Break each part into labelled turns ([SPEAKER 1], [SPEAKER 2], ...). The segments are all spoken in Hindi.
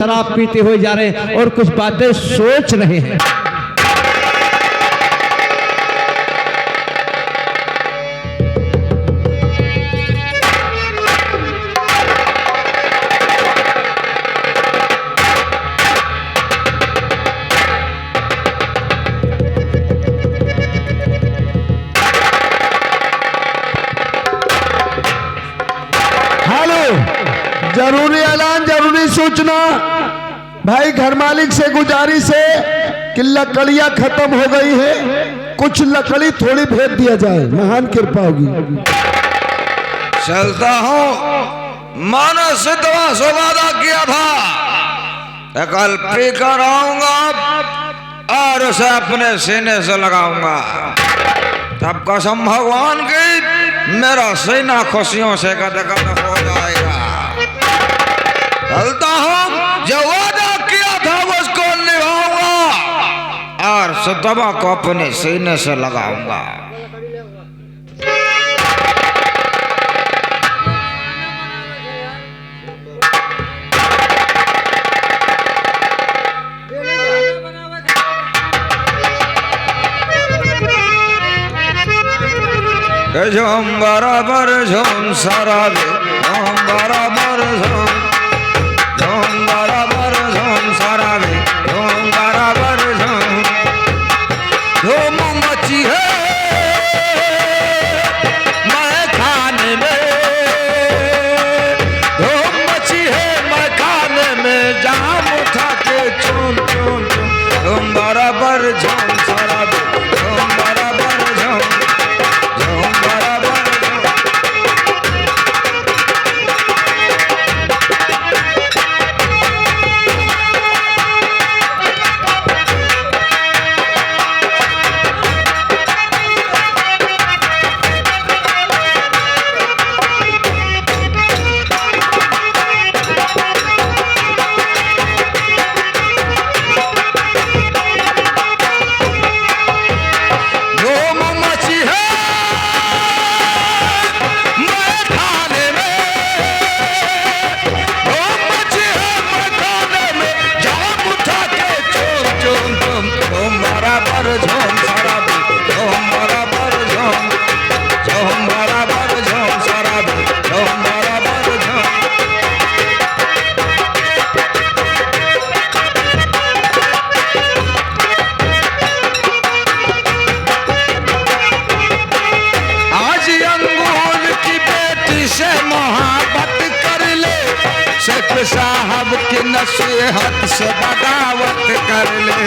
[SPEAKER 1] शराब पीते हुए जा रहे हैं और कुछ बातें सोच रहे हैं।
[SPEAKER 2] जरूरी ऐलान, जरूरी सूचना। भाई घर मालिक से गुजारिश है कि लकड़ियां खत्म हो गई है, कुछ लकड़ी थोड़ी भेज दिया जाए, महान कृपा होगी।
[SPEAKER 3] चलता हूँ, मानो सिद्धवा से वादा किया था, कल पी कर आऊंगा और उसे अपने सीने से लगाऊंगा। तब कसम भगवान की, मेरा सीना खुशियों से गदगद हो जाएगा। चलता हूँ, जो वादा किया था उसको निभाऊंगा और सिद्धवा को अपने सीने से लगाऊंगा। झूम बराबर झूम सराबे, झूम बराबर झूम, झूम बराबर झूम सराबे, झूम बराबर झूम। झूम मची है मैं खाने में, झूम मची है मैं खाने में, जाम उठा के झूम झूम झूम। झूम बराबर झूम सराबे, झूम बराबर झूम, झूम बराबर झूम। साहब की नसीहत से बगावत कर ले,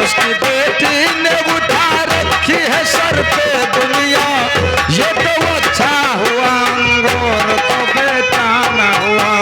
[SPEAKER 3] उसकी बेटी ने उठा रखी है सर पे दुनिया। ये तो अच्छा हुआ अंगूर तो बेटा न हुआ।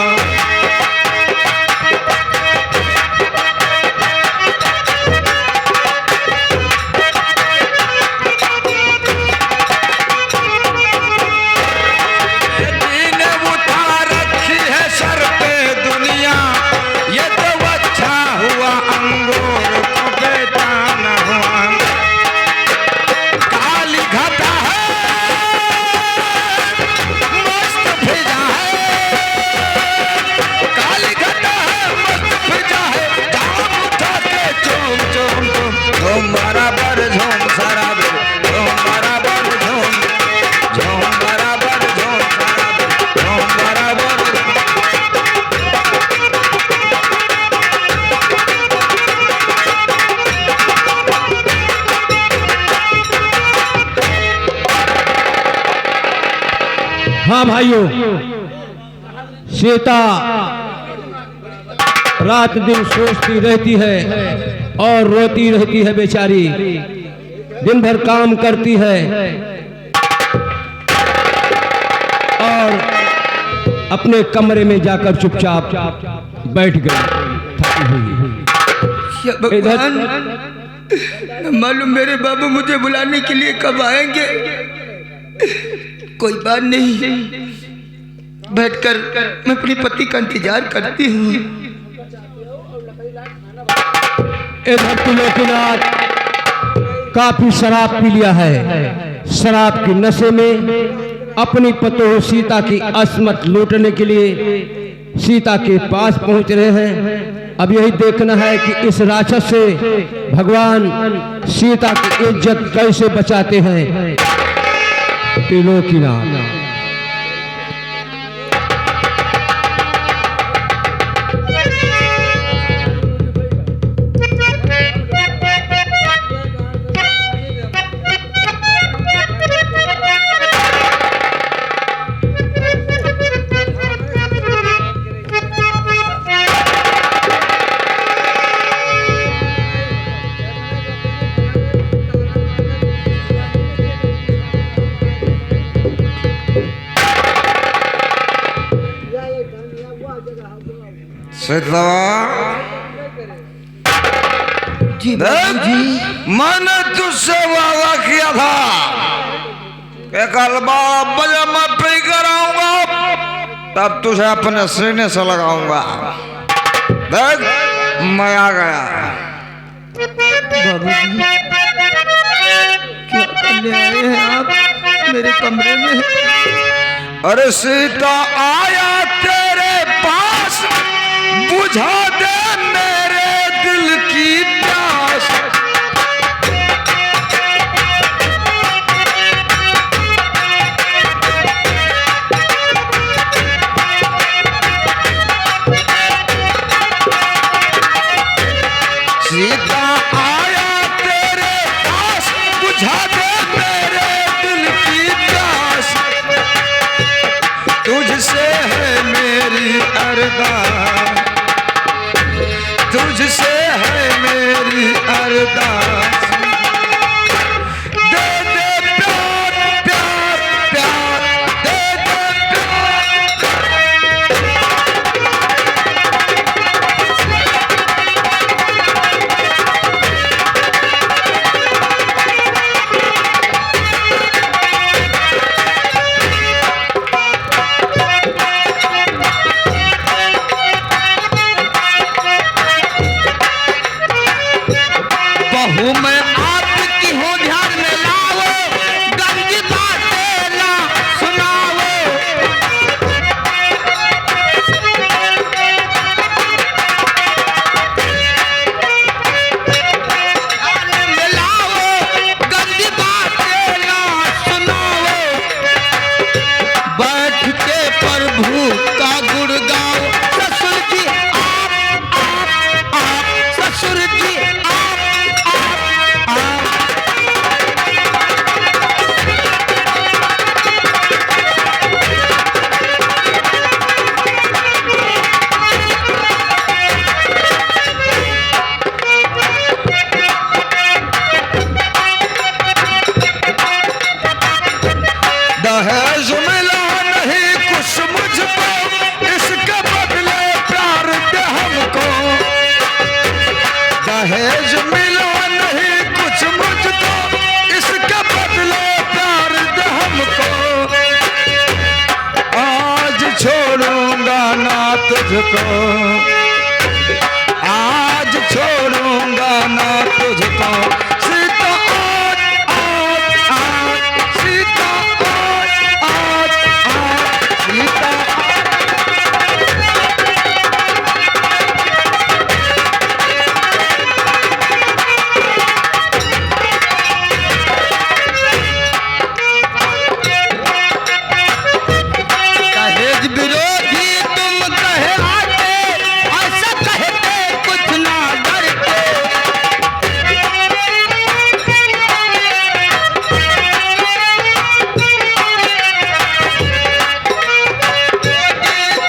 [SPEAKER 1] हाँ भाइयों, सीता रात दिन सोचती रहती है और रोती रहती है बेचारी। दिन भर काम करती है और अपने कमरे में जाकर चुपचाप बैठ गई थकी हुई।
[SPEAKER 4] भगवान, मालूम मेरे बाबू मुझे बुलाने के लिए कब आएंगे। कोई बात नहीं, बैठकर मैं अपने पति का इंतजार करती हूँ।
[SPEAKER 1] इधर त्रिलोकीनाथ काफी शराब पी लिया है। शराब की नशे में अपनी पतोह सीता की असमत लूटने के लिए सीता के पास पहुंच रहे हैं। अब यही देखना है कि इस राक्षस से भगवान सीता की इज्जत कैसे बचाते हैं। त्रिलोकीनाथ
[SPEAKER 3] सीता
[SPEAKER 4] जी बाबूजी,
[SPEAKER 3] मैंने तुझसे वादा किया था कि कल 12 बजे मैं फ्री कराऊंगा, तब तुझे अपने सीने से लगाऊंगा। देख मैं आ गया।
[SPEAKER 4] बाबूजी क्या करने आए हैं आप मेरे कमरे में?
[SPEAKER 3] अरे सीता आया तेरे पास, बुझा दे मेरे दिल की प्यास। सीता आया तेरे पास, बुझा दे मेरे दिल की प्यास। तुझसे है मेरी अरदास, तुझसे है मेरी अरदास। दे दे प्यार प्यार प्यार, दे दे प्यार। बहू मैं आपकी हूँ, ध्यान में लाओ, गंदी बातें ना सुनाओ। ध्यान में लाओ, गंदी बातें ना सुनाओ। बैठ के प्रभु का गुण गाओ। ससुर जी आप ससुर जी दहेज मिला नहीं कुछ मुझको, इसके बदले प्यार दे हमको। दहेज मिला नहीं कुछ मुझको, इसके बदले प्यार दे हमको। आज छोड़ूंगा ना तुझको, आज छोड़ूंगा ना तुझको। सीता आज आज आज, सीता आज आज, सीता दहेज विरोधी तुम कहे आते, ऐसा कहते कुछ ना डरते।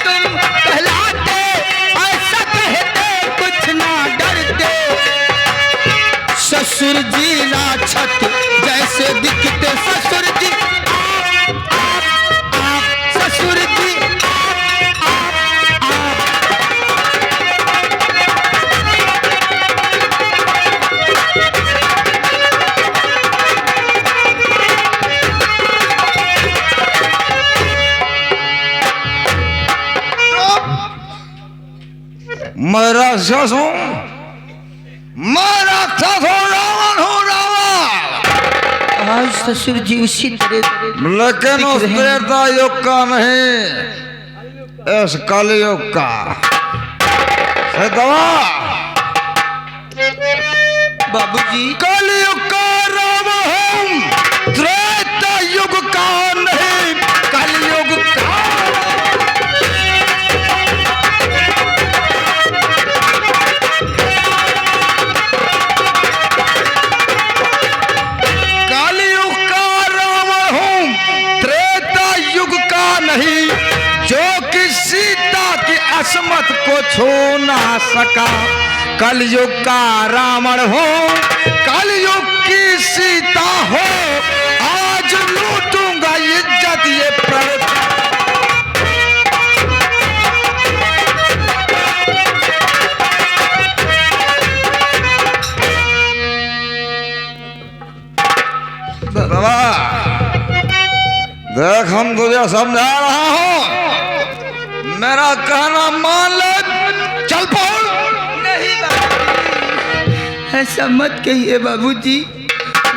[SPEAKER 3] तुम कहलाते, ऐसा कहते कुछ ना डरते। ससुर जी राक्षस जैसे दिखते, ससुर जी ससुर जी मैं राक्षस हूँ, मैं राक्षस हूँ, रावण हूँ, रावण।
[SPEAKER 4] आज ससुर जी उसी तरह
[SPEAKER 3] लेकिन उस त्रेता युग का नहीं, इस कलयुग का। दवा
[SPEAKER 4] बाबूजी
[SPEAKER 3] कलयुग का राम हूँ, त्रेता युग का नहीं, कलयुग का। कलयुग का राम हूँ, त्रेता युग का नहीं, जो कि सीता की असमत को छू ना सका। कलयुग का रावण हो, कलयुग की सीता हो, आज लूटूंगा इज्जत ये प्रजा। बाबा देख, हम तुझे समझा रहा हूं, मेरा कहना मान ले, चल पहुंच।
[SPEAKER 4] ऐसा मत कहिए बाबूजी,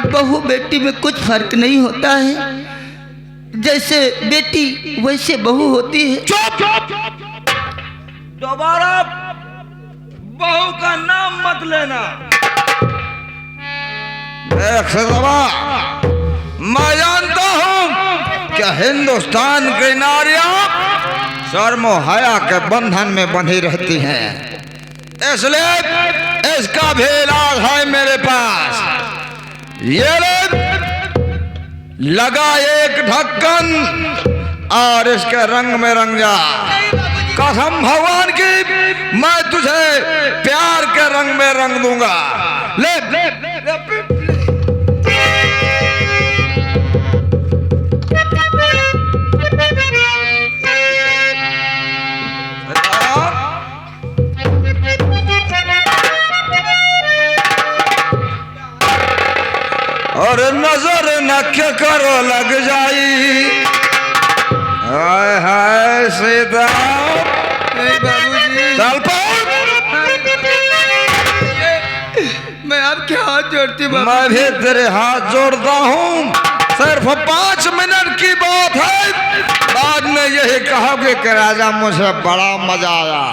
[SPEAKER 4] बहू बेटी में कुछ फर्क नहीं होता है, जैसे बेटी वैसे बहू होती है।
[SPEAKER 3] चुप! दोबारा बहू का नाम मत लेना। देख सदवा, मैं जानता हूं कि हिंदुस्तान की नारियां शर्म हया के बंधन में बंधी रहती हैं, इसलिए इसका भी इलाज है मेरे पास। ये ले, लगा एक ढक्कन और इसके रंग में रंग जा। कसम भगवान की, मैं तुझे प्यार के रंग में रंग दूंगा। ले, ले, ले, ले, और नजर न क्या करो लग जाई। हाय हाय सीता,
[SPEAKER 4] बाबूजी
[SPEAKER 3] चल पहुंच।
[SPEAKER 4] मैं आपके हाथ जोड़ती हूँ।
[SPEAKER 3] मैं भी तेरे हाथ जोड़ता हूँ, सिर्फ 5 मिनट की बात है, बाद में यही कहोगे कि राजा मुझे बड़ा मजा आया।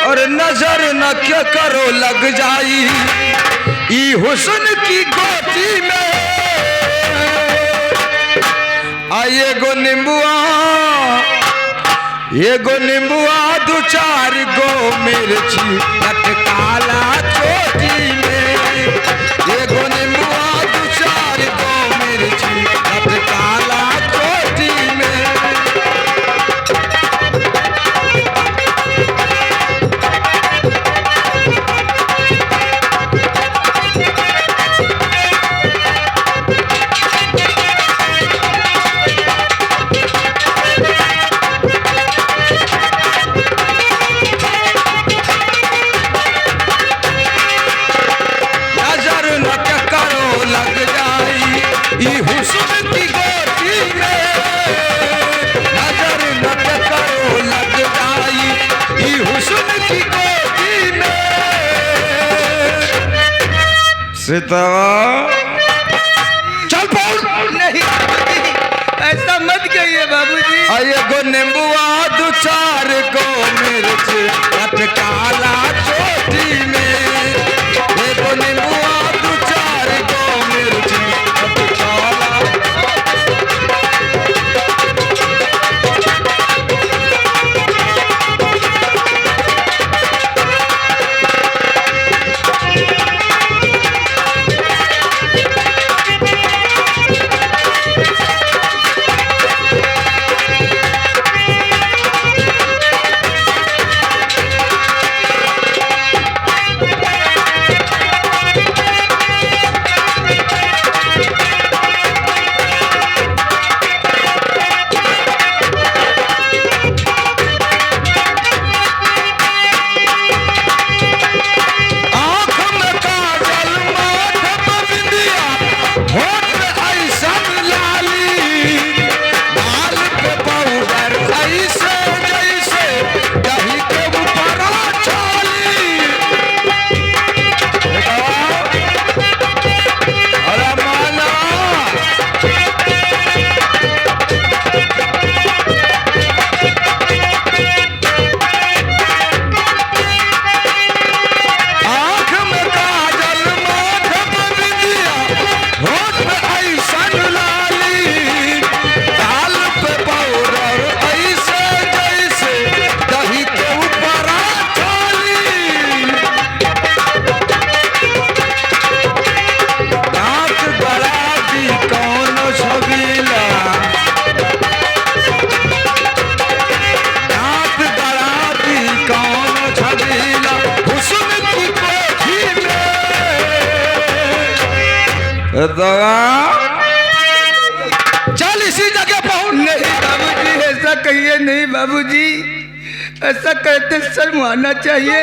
[SPEAKER 3] और नजर न क्या करो लग जाई, ई हुस्न की गोदी में आए गो नींबुआ, ये गो नींबुआ 2-4 गो मिर्ची लटकाला चोटी में। ये गो नींबुआ 2-4 गो मिर्ची लटकाला चोटी में। सीता चल पहुंच।
[SPEAKER 4] नहीं ऐसा मत कहिए बाबूजी।
[SPEAKER 3] आइए गो नींबुआ 2-4 गो मिर्च लटकाला चोटी में। ये गो नींबुआ 2-4 गो मिर्च लटकाला। रंगीला हुस्न की कोठी में। दवा चल इसी जगह पहुंच।
[SPEAKER 4] नहीं बाबूजी, ऐसा कहिए नहीं बाबूजी, ऐसा कहते शर्म आना चाहिए।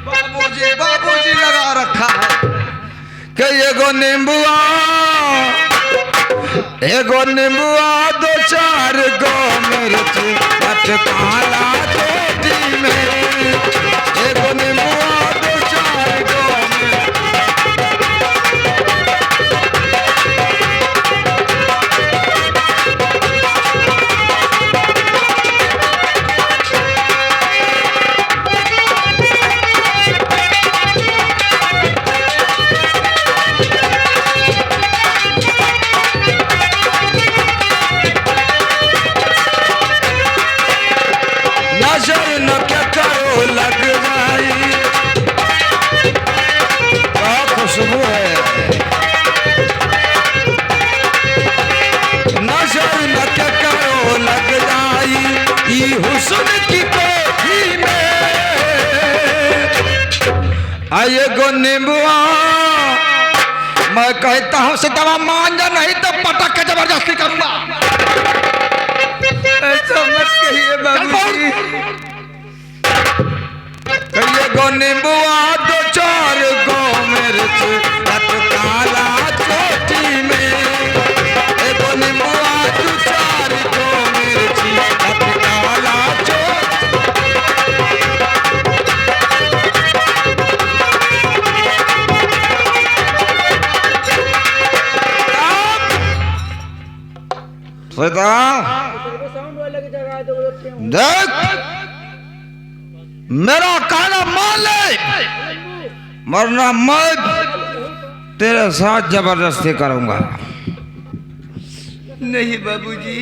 [SPEAKER 3] बाबूजी बाबूजी लगा रखा है कि एगो नींबुआ दो चार गो मिर्च काला चोटी में। एगो नींबुआ दो चार गो नजर न क्या करो लग जाई। क्या खुशबू है। नजर न क्या करो लग जाई ई हुस्न की कोठी में। आये गो नींबुआ मैं कहता हूँ से दवा मान जा, नहीं तो पटक के जबरदस्ती करूंगा।
[SPEAKER 4] ऐसा मत कहिए बाबूजी।
[SPEAKER 3] कहिए गो नींबुआ दो चार गो मिर्च काला चोटी में। एगो नींबुआ दो चार गो मिर्च काला चोटी। देख मेरा कहना मान ले, वरना मैं तेरे साथ जबरदस्ती करूंगा।
[SPEAKER 4] नहीं बाबूजी,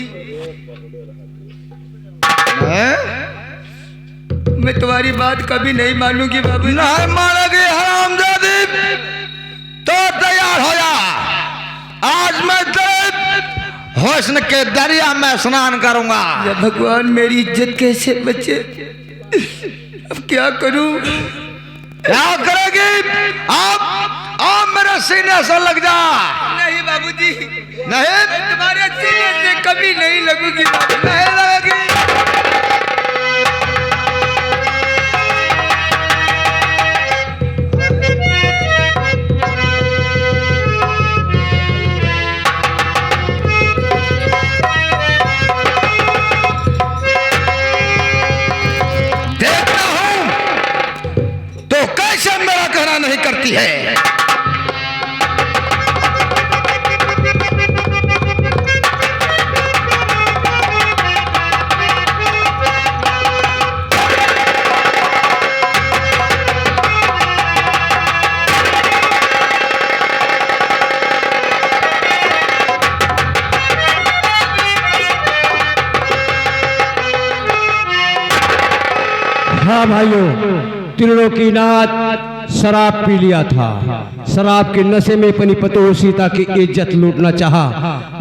[SPEAKER 4] मैं तुम्हारी बात कभी नहीं मानूंगी बाबूजी।
[SPEAKER 3] नहीं मानेगी हरामजादी तो तैयार हो जा। आज मैं तेरे हुस्न के दरिया में स्नान करूंगा।
[SPEAKER 4] या भगवान, मेरी इज्जत कैसे बचे, अब क्या करूं।
[SPEAKER 3] क्या करेगी? आप मेरे सीने से लग जा।
[SPEAKER 4] नहीं बाबूजी,
[SPEAKER 3] नहीं
[SPEAKER 4] मैं तुम्हारे सीने से कभी नहीं लगूंगी बाबू।
[SPEAKER 3] नहीं लगेगी। देखता हूं तो कैसे मेरा कहना नहीं करती है।
[SPEAKER 1] हाँ भाइयों, त्रिलोकीनाथ शराब पी लिया था। शराब के नशे में अपनी पतोह सीता की इज्जत लूटना चाहा,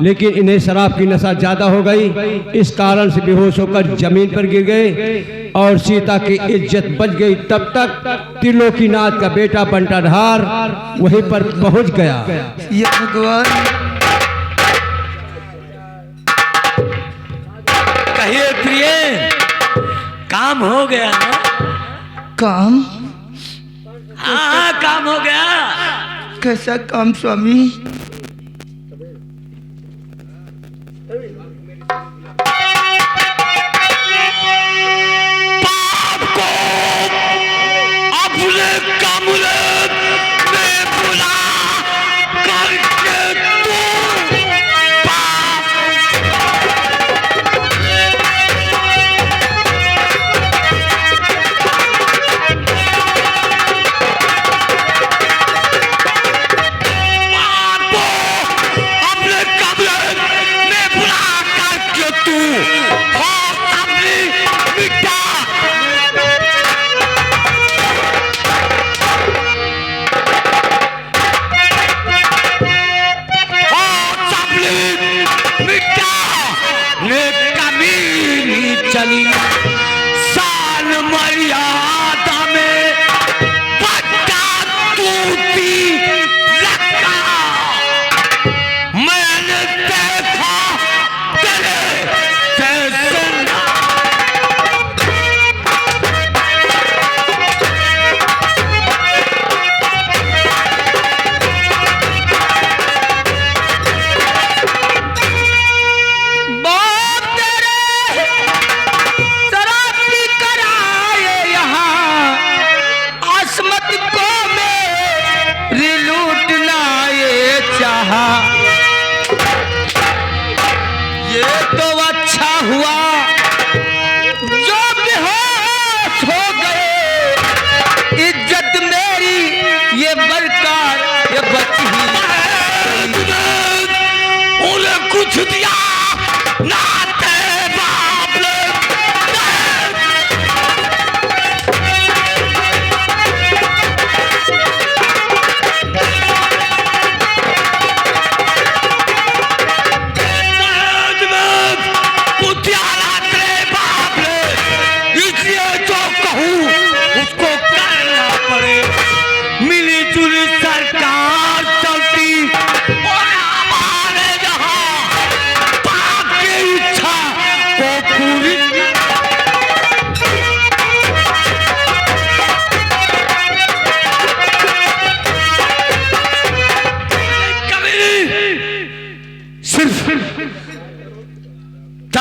[SPEAKER 1] लेकिन इन्हें शराब की नशा ज्यादा हो गई। इस कारण से बेहोश होकर जमीन पर गिर गए और सीता की इज्जत बच गई। तब तक त्रिलोकीनाथ का बेटा बंटाधार वहीं पर पहुंच गया।
[SPEAKER 4] या भगवान,
[SPEAKER 5] कहिए प्रिय, काम हो गया ना?
[SPEAKER 4] काम?
[SPEAKER 5] हाँ काम हो गया।
[SPEAKER 4] कैसा काम स्वामी?
[SPEAKER 5] पाप को अपने कमरे में बुला करके तू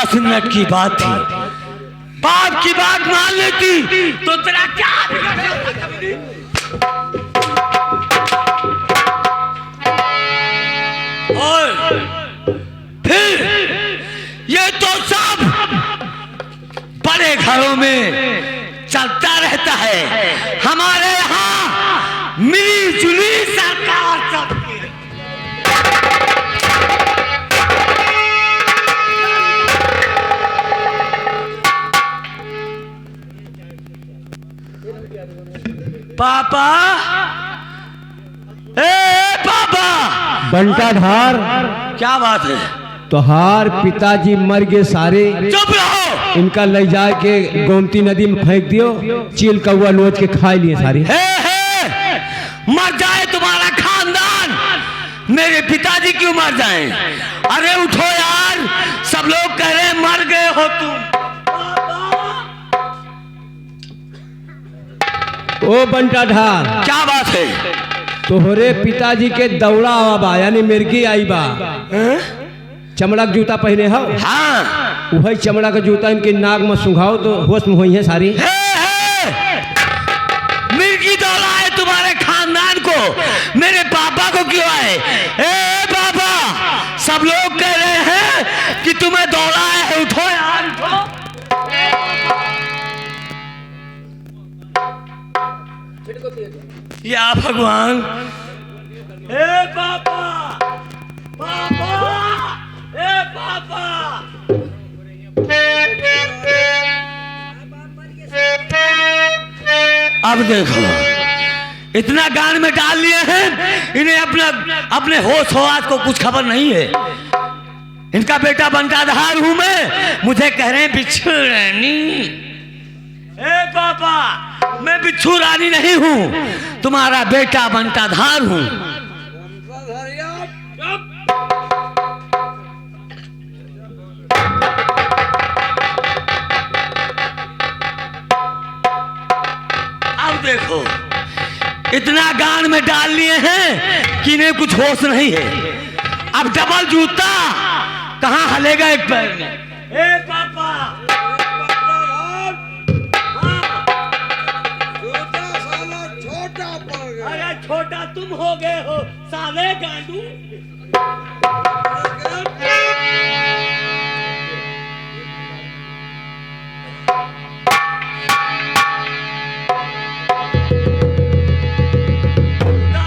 [SPEAKER 5] 10 मिनट की बात थी, बाप की बात मान लेती तो तेरा क्या बिगड़ता? और फिर ये तो सब बड़े घरों में चलता रहता है, हमारे यहाँ मिली जुली सरकार चलती है। पापा, ए पापा,
[SPEAKER 1] बंटाधार,
[SPEAKER 5] क्या बात है?
[SPEAKER 1] तोहार पिताजी मर गए सारे,
[SPEAKER 5] चुप रहो।
[SPEAKER 1] इनका ले जा के गोमती नदी में फेंक दियो, चील कौआ लोच के खा लिए सारी।
[SPEAKER 5] मर जाए तुम्हारा खानदान, मेरे पिताजी क्यों मर जाएं? अरे उठो यार, सब लोग कह रहे मर गए हो तुम।
[SPEAKER 1] ओ बंटाधार,
[SPEAKER 5] क्या बात है?
[SPEAKER 1] तोहरे पिताजी के दौड़ा आवा बा, यानी मिर्गी आई बा। चमड़ा के जूता पहने हो?
[SPEAKER 5] हाँ,
[SPEAKER 1] वही चमड़ा का जूता इनके नाक में सुंघाओ तो होश में हुई है सारी।
[SPEAKER 5] मिर्गी दौड़ा है तुम्हारे खानदान को, मेरे पापा को क्यों आए? ए पापा, सब लोग कह रहे हैं कि तुम्हें दौड़ा है, उठो यार उठो। या भगवान, ए पापा, पापा, ए पापा। अब देखो, इतना गान में डाल लिए हैं, इन्हें अपने होश हवास को कुछ खबर नहीं है। इनका बेटा बंटाधार हूं मैं, मुझे कह रहे हैं बिच्छू रानी। ए पापा, मैं बिच्छू रानी नहीं हूं, तुम्हारा बेटा बंटाधार हूं। अब देखो, इतना गान में डाल लिए हैं कि इन्हें कुछ होश नहीं है। अब डबल जूता कहां हलेगा एक पैर में? ए पापा, अरे छोटा तुम हो गए हो साले गांडू।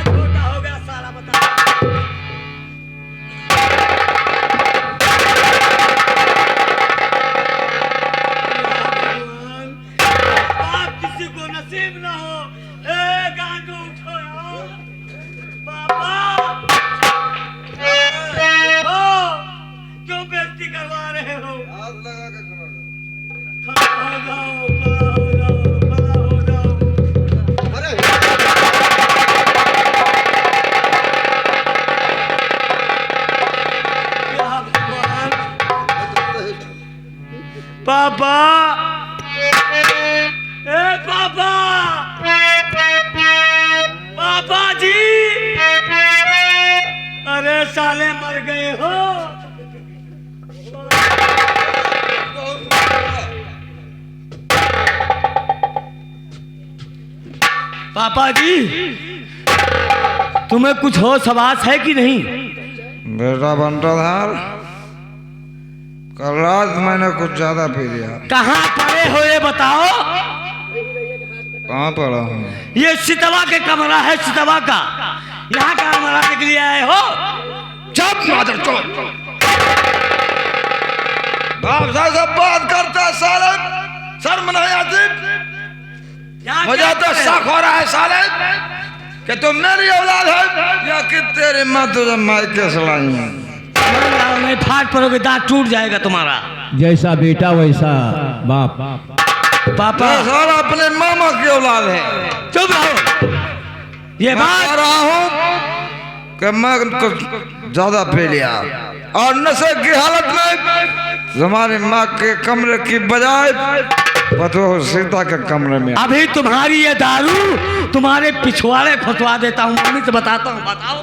[SPEAKER 5] छोटा हो गया साला, बता। आप किसी को नसीब ना हो। ए गांडू उठो यार, पापा। क्यों बेइज्जती करवा रहे हो? खड़ा हो जाओ, खड़ा हो जाओ, खड़ा हो जाओ। या भगवान, पापा, ए पापा, पापा जी, अरे साले मर गए हो। पापा जी, तुम्हें कुछ होश हवास है कि नहीं?
[SPEAKER 3] बेटा बंटाधार, कल रात मैंने कुछ ज्यादा पी लिया।
[SPEAKER 5] कहाँ पड़े हो ये बताओ?
[SPEAKER 3] कहाँ पड़ा हूँ?
[SPEAKER 5] ये सितवा के कमरा है, सितवा का। यहाँ का कमरा के लिए आए हो?
[SPEAKER 3] चुप मादर चोद। बाप साहब सब बात करता है साले, शर्म नहीं आती? मुझे तो शक हो रहा है साले कि तुम मेरी औलाद है या कि तेरी माँ तुझे मायके से लाई है।
[SPEAKER 5] नहीं फाट पड़ोगे, दांत टूट जाएगा तुम्हारा।
[SPEAKER 1] जैसा बेटा वैसा बाप।
[SPEAKER 5] पापा
[SPEAKER 3] सारा अपने मामा की औलाद है।
[SPEAKER 5] चुप रहो। ये
[SPEAKER 3] मैं
[SPEAKER 5] बात
[SPEAKER 3] कह रहा हूँ कि मैं कुछ ज्यादा पी लिया और नशे की हालत में हमारी माँ के कमरे की बजाय पतो सीता के कमरे में।
[SPEAKER 5] अभी तुम्हारी ये दारू तुम्हारे पिछवाड़े फंसवा देता हूँ। मम्मी से बताता हूँ, बताओ।